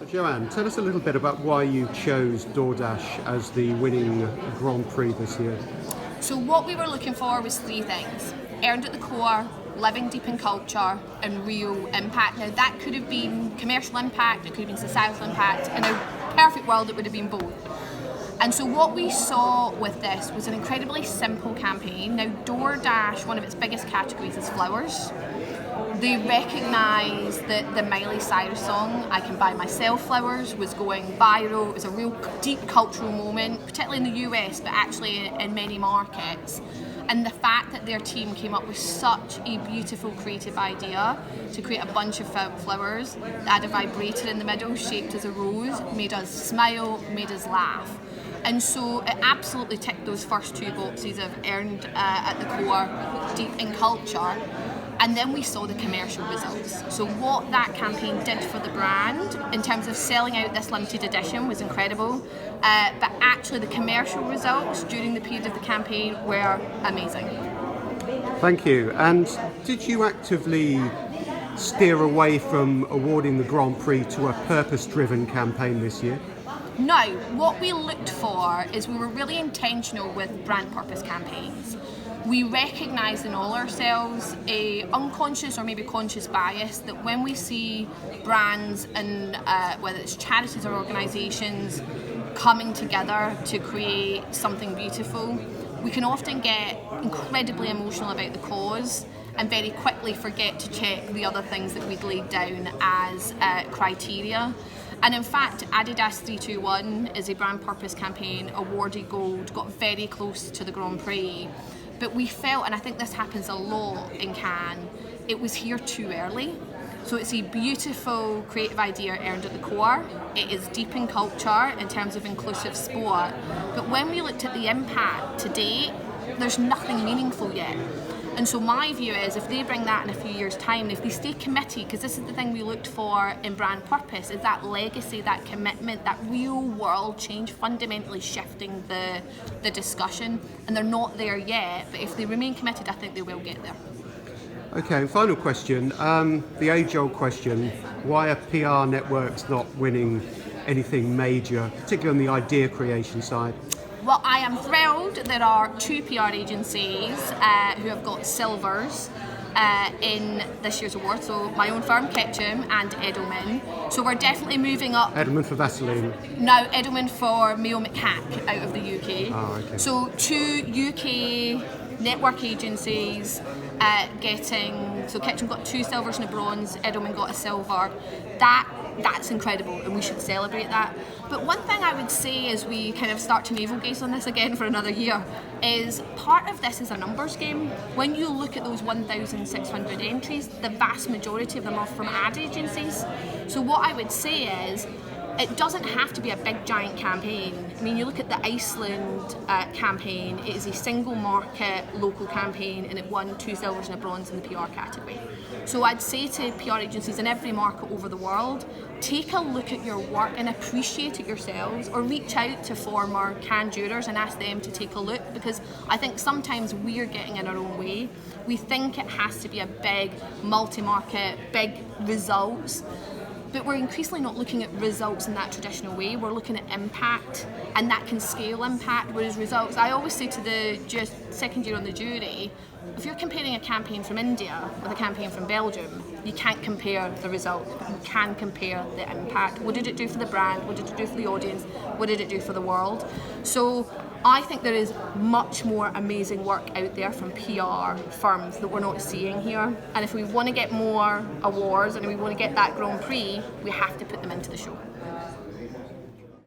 So Jo-ann, tell us a little bit about why you chose DoorDash as the winning Grand Prix this year. So what we were looking for was three things: earned at the core, living deep in culture, and real impact. Now that could have been commercial impact, it could have been societal impact. In a perfect world it would have been both. And so what we saw with this was an incredibly simple campaign. Now DoorDash, one of its biggest categories is flowers. They recognised that the Miley Cyrus song, I Can Buy Myself Flowers, was going viral. It was a real deep cultural moment, particularly in the US, but actually in many markets. And the fact that their team came up with such a beautiful creative idea to create a bunch of flowers that had a vibrator in the middle shaped as a rose made us smile, made us laugh. And so it absolutely ticked those first two boxes of earned at the core, deep in culture. And then we saw the commercial results. So what that campaign did for the brand in terms of selling out this limited edition was incredible. But actually the commercial results during the period of the campaign were amazing. Thank you. And did you actively steer away from awarding the Grand Prix to a purpose-driven campaign this year? No, what we looked for is we were really intentional with brand purpose campaigns. We recognise in all ourselves a unconscious or maybe conscious bias that when we see brands and whether it's charities or organisations coming together to create something beautiful, we can often get incredibly emotional about the cause and very quickly forget to check the other things that we'd laid down as criteria. And in fact, Adidas 321 is a brand purpose campaign, awarded gold, got very close to the Grand Prix. But we felt, and I think this happens a lot in Cannes, it was here too early. So it's a beautiful creative idea earned at the core. It is deep in culture in terms of inclusive sport. But when we looked at the impact to date, there's nothing meaningful yet. And so my view is if they bring that in a few years' time, if they stay committed, because this is the thing we looked for in brand purpose, is that legacy, that commitment, that real world change, fundamentally shifting the discussion. And they're not there yet, but if they remain committed, I think they will get there. Okay, final question. The age-old question, why are PR networks not winning anything major, particularly on the idea creation side? Well, I am thrilled there are two PR agencies who have got silvers in this year's award. So my own firm, Ketchum, and Edelman. So we're definitely moving up. Edelman for Vaseline. No, Edelman for Mayo McCack out of the UK. Oh, okay. So two UK network agencies getting, so Ketchum got two silvers and a bronze, Edelman got a silver. That's incredible and we should celebrate that. But one thing I would say as we kind of start to navel gaze on this again for another year is part of this is a numbers game. When you look at those 1,600 entries, the vast majority of them are from ad agencies. So what I would say is it doesn't have to be a big giant campaign. I mean, you look at the Iceland campaign, it is a single market local campaign and it won 2 silvers and a bronze in the PR category. So I'd say to PR agencies in every market over the world, take a look at your work and appreciate it yourselves, or reach out to former Cannes jurors and ask them to take a look, because I think sometimes we're getting in our own way. We think it has to be a big multi-market, big results. But we're increasingly not looking at results in that traditional way. We're looking at impact, and that can scale impact, whereas results, I always say to the second year on the jury, if you're comparing a campaign from India with a campaign from Belgium, you can't compare the result, but you can compare the impact. What did it do for the brand? What did it do for the audience? What did it do for the world? So I think there is much more amazing work out there from PR firms that we're not seeing here. And if we want to get more awards and we want to get that Grand Prix, we have to put them into the show.